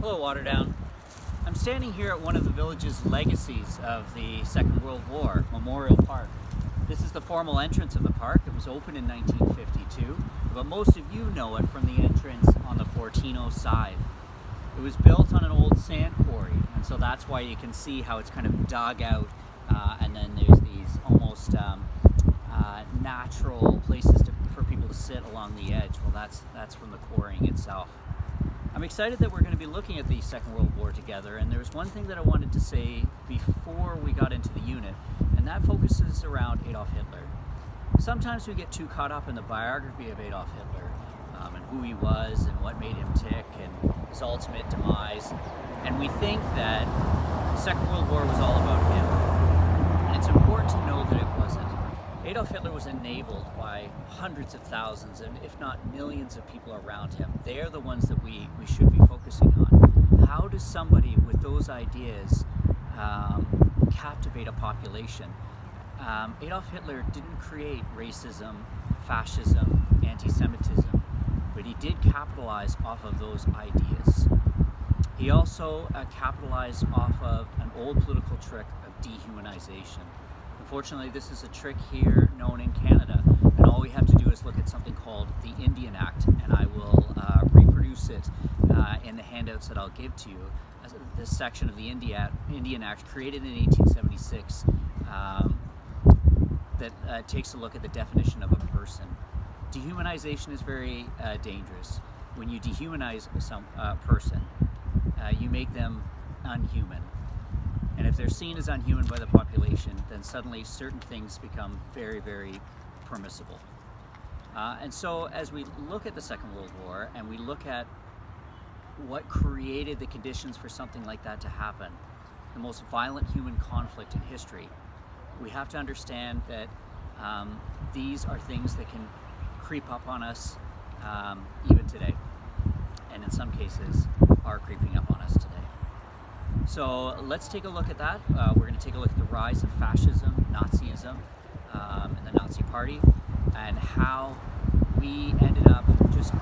Hello, Waterdown. I'm standing here at one of the village's legacies of the Second World War, Memorial Park. This is the formal entrance of the park. It was opened in 1952, but most of you know it from the entrance on the Fortino side. It was built on an old sand quarry, and so that's why you can see how it's kind of dug out, and then there's these almost natural places for people to sit along the edge. Well, that's from the quarrying itself. I'm excited that we're going to be looking at the Second World War together, and there's one thing that I wanted to say before we got into the unit, and that focuses around Adolf Hitler. Sometimes we get too caught up in the biography of Adolf Hitler, and who he was and what made him tick and his ultimate demise, and we think that the Second World War was all about him. And it's important to know that it wasn't. Adolf Hitler was enabled by hundreds of thousands, and if not millions of people around him. They're the ones that we should be focusing on. How does somebody with those ideas captivate a population? Adolf Hitler didn't create racism, fascism, anti-Semitism, but he did capitalize off of those ideas. He also capitalized off of an old political trick of dehumanization. Unfortunately, this is a trick here known in Canada, and all we have to do is look at something called the Indian Act, and I will reproduce it in the handouts that I'll give to you. This section of the Indian Act, created in 1876, that takes a look at the definition of a person. Dehumanization is very dangerous. When you dehumanize some person, you make them unhuman. And if they're seen as unhuman by the population, then suddenly certain things become very, very permissible. And so as we look at the Second World War and we look at what created the conditions for something like that to happen, the most violent human conflict in history, we have to understand that these are things that can creep up on us even today, and in some cases are creeping up on us today. So let's take a look at that. We're going to take a look at the rise of fascism, Nazism, and the Nazi Party, and how we ended up just